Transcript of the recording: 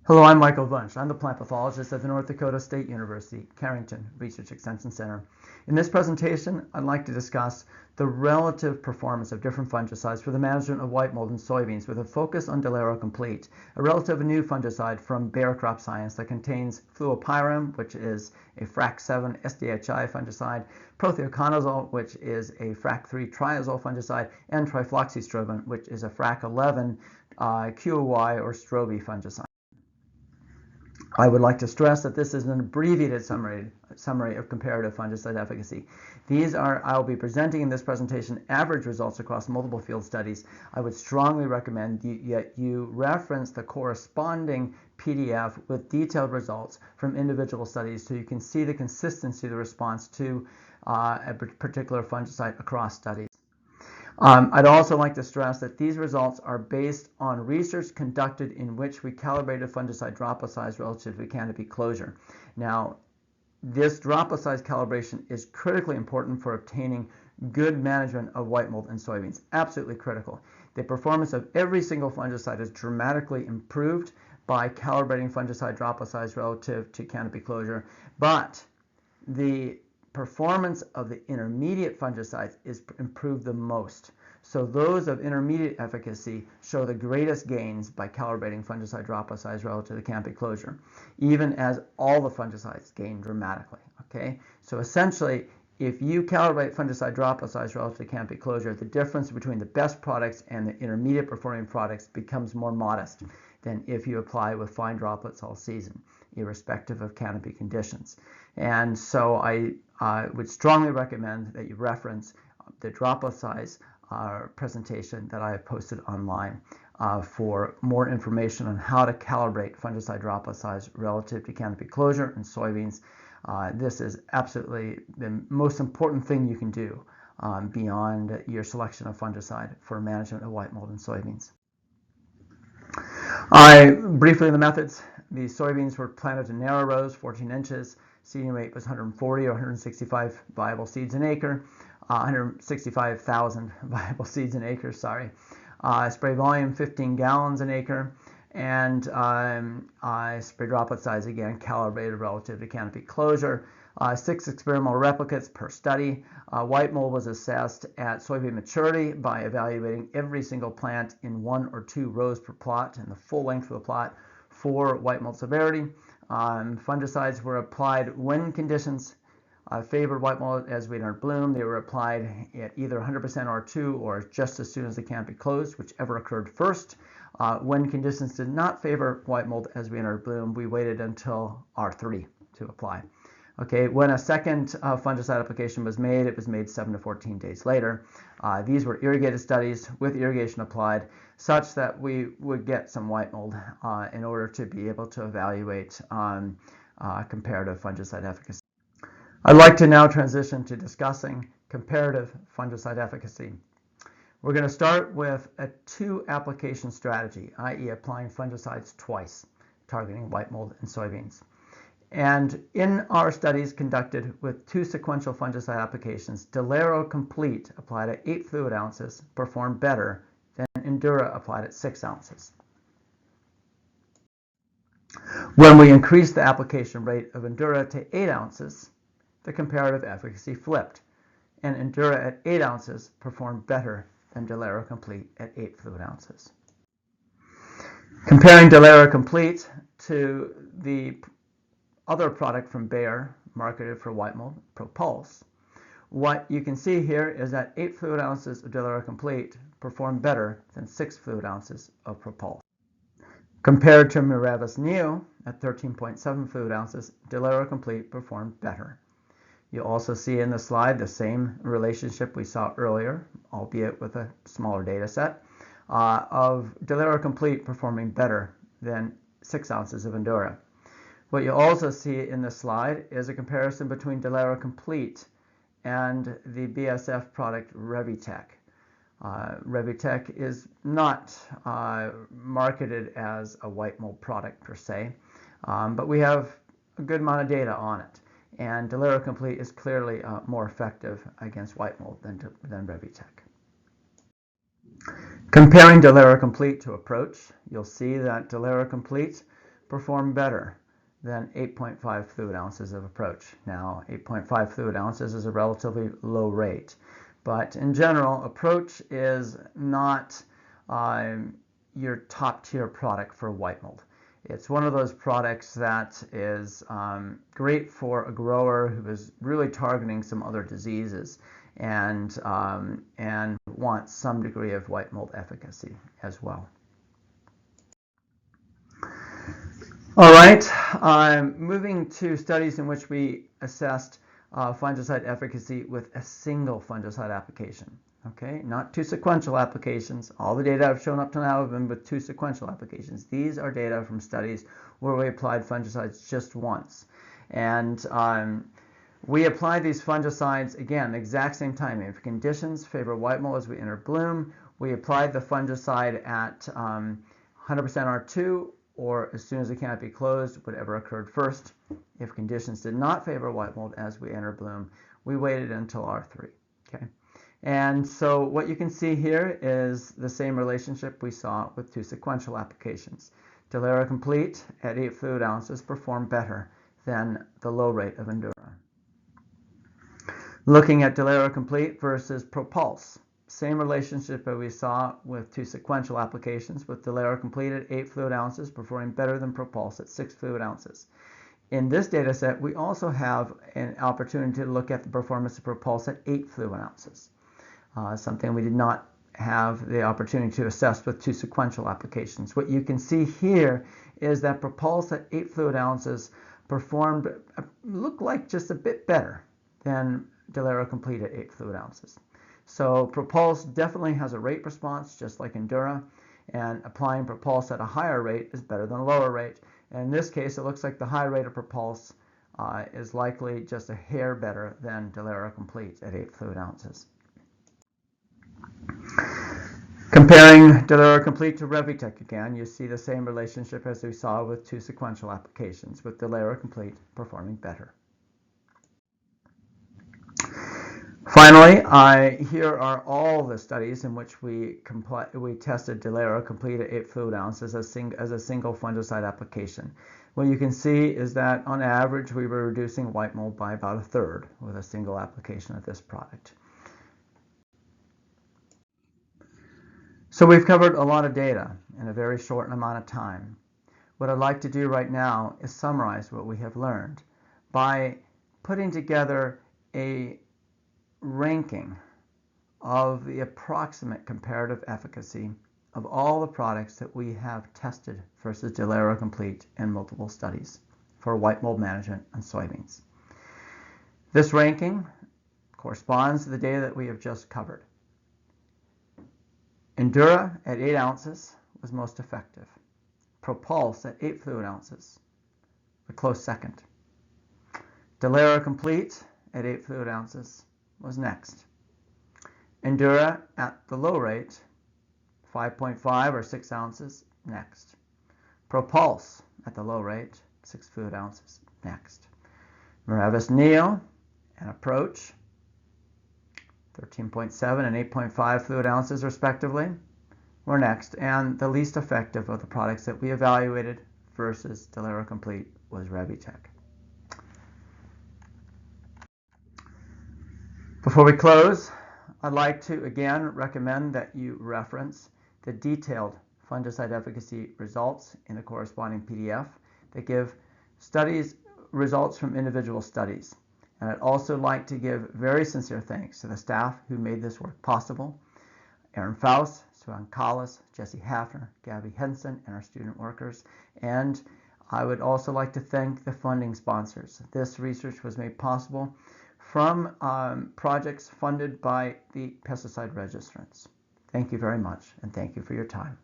Hello, I'm Michael Wunsch. I'm the plant pathologist at the North Dakota State University Carrington Research Extension Center. In this presentation, I'd like to discuss the relative performance of different fungicides for the management of white mold in soybeans with a focus on DELARO Complete, a relatively new fungicide from Bayer Crop Science that contains fluopyram, which is a FRAC7 SDHI fungicide, prothioconazole, which is a FRAC3 triazole fungicide, and trifloxystrobin, which is a FRAC11 QOY or strobi fungicide. I would like to stress that this is an abbreviated summary of comparative fungicide efficacy. I'll be presenting in this presentation average results across multiple field studies. I would strongly recommend you reference the corresponding PDF with detailed results from individual studies so you can see the consistency of the response to a particular fungicide across studies. I'd also like to stress that these results are based on research conducted in which we calibrated fungicide droplet size relative to canopy closure. Now, this droplet size calibration is critically important for obtaining good management of white mold in soybeans. Absolutely critical. The performance of every single fungicide is dramatically improved by calibrating fungicide droplet size relative to canopy closure, but the performance of the intermediate fungicides is improved the most. So those of intermediate efficacy show the greatest gains by calibrating fungicide droplet size relative to canopy closure, even as all the fungicides gain dramatically. Okay, so essentially, if you calibrate fungicide droplet size relative to canopy closure, the difference between the best products and the intermediate performing products becomes more modest than if you apply with fine droplets all season, irrespective of canopy conditions. And so I would strongly recommend that you reference the droplet size presentation that I have posted online for more information on how to calibrate fungicide droplet size relative to canopy closure in soybeans. This is absolutely the most important thing you can do beyond your selection of fungicide for management of white mold in soybeans. Briefly, the methods. The soybeans were planted in narrow rows, 14 inches. Seeding rate was 140 or 165 viable seeds an acre, 165,000 viable seeds an acre, sorry. Spray volume 15 gallons an acre, and spray droplet size again calibrated relative to canopy closure. 6 experimental replicates per study. White mold was assessed at soybean maturity by evaluating every single plant in 1 or 2 rows per plot and the full length of the plot for white mold severity. Fungicides were applied when conditions favored white mold as we entered bloom. They were applied at either 100% R2 or just as soon as the canopy closed, whichever occurred first. When conditions did not favor white mold as we entered bloom, we waited until R3 to apply. Okay, when a second fungicide application was made, it was made 7 to 14 days later. These were irrigated studies with irrigation applied such that we would get some white mold in order to be able to evaluate comparative fungicide efficacy. I'd like to now transition to discussing comparative fungicide efficacy. We're going to start with a 2-application strategy, i.e. applying fungicides twice, targeting white mold in soybeans. And in our studies conducted with 2 sequential fungicide applications, DELARO Complete applied at 8 fluid ounces performed better than Endura applied at 6 ounces. When we increased the application rate of Endura to 8 ounces, the comparative efficacy flipped, and Endura at 8 ounces performed better than DELARO Complete at 8 fluid ounces. Comparing DELARO Complete to the other product from Bayer marketed for white mold, Propulse, what you can see here is that 8 fluid ounces of DELARO Complete performed better than 6 fluid ounces of Propulse. Compared to Mirevis Neo at 13.7 fluid ounces, DELARO Complete performed better. You'll also see in the slide the same relationship we saw earlier, albeit with a smaller data set, of DELARO Complete performing better than 6 ounces of Endura. What you also see in this slide is a comparison between DELARO Complete and the BASF product Revitec. Revitec is not marketed as a white mold product per se, but we have a good amount of data on it. And DELARO Complete is clearly more effective against white mold than Revitec. Comparing DELARO Complete to Approach, you'll see that DELARO Complete performed better than 8.5 fluid ounces of approach. Now, 8.5 fluid ounces is a relatively low rate, but in general, approach is not your top tier product for white mold. It's one of those products that is great for a grower who is really targeting some other diseases and wants some degree of white mold efficacy as well. All right, moving to studies in which we assessed fungicide efficacy with a single fungicide application. Okay, not two sequential applications. All the data I've shown up to now have been with two sequential applications. These are data from studies where we applied fungicides just once. And we applied these fungicides, again, the exact same timing. If conditions favor white mold as we enter bloom, we applied the fungicide at 100% R2 or as soon as the canopy closed, whatever occurred first. If conditions did not favor white mold as we enter bloom, we waited until R3. Okay. And so what you can see here is the same relationship we saw with two sequential applications. DELARO Complete at 8 fluid ounces performed better than the low rate of Endura. Looking at DELARO Complete versus Propulse, same relationship that we saw with two sequential applications, with DELARO Complete at 8 fluid ounces performing better than Propulse at 6 fluid ounces. In this data set, we also have an opportunity to look at the performance of Propulse at 8 fluid ounces. Something we did not have the opportunity to assess with two sequential applications. What you can see here is that Propulse at 8 fluid ounces performed, looked like just a bit better than DELARO Complete at 8 fluid ounces. So Propulse definitely has a rate response, just like Endura, and applying Propulse at a higher rate is better than a lower rate. And in this case, it looks like the high rate of Propulse is likely just a hair better than DELARO Complete at 8 fluid ounces. Comparing DELARO Complete to Revitec again, you see the same relationship as we saw with two sequential applications, with DELARO Complete performing better. Finally, here are all the studies in which we tested DELARO Complete at 8 fluid ounces as a single fungicide application. What you can see is that on average we were reducing white mold by about 1/3 with a single application of this product. So we've covered a lot of data in a very short amount of time. What I'd like to do right now is summarize what we have learned by putting together a ranking of the approximate comparative efficacy of all the products that we have tested versus DELARO Complete in multiple studies for white mold management on soybeans. This ranking corresponds to the data that we have just covered. Endura at 8 ounces was most effective. Propulse at 8 fluid ounces, a close second. DELARO Complete at 8 fluid ounces was next. Endura at the low rate, 5.5 or 6 ounces, next. Propulse at the low rate, 6 fluid ounces, next. Miravis Neo and Approach, 13.7 and 8.5 fluid ounces respectively, were next. And the least effective of the products that we evaluated versus DELARO Complete was Revitec. Before we close, I'd like to again recommend that you reference the detailed fungicide efficacy results in the corresponding PDF that give results from individual studies. And I'd also like to give very sincere thanks to the staff who made this work possible: Aaron Faust, Suan Collis, Jesse Hafner, Gabby Henson, and our student workers. And I would also like to thank the funding sponsors. This research was made possible from projects funded by the pesticide registrants. Thank you very much, and thank you for your time.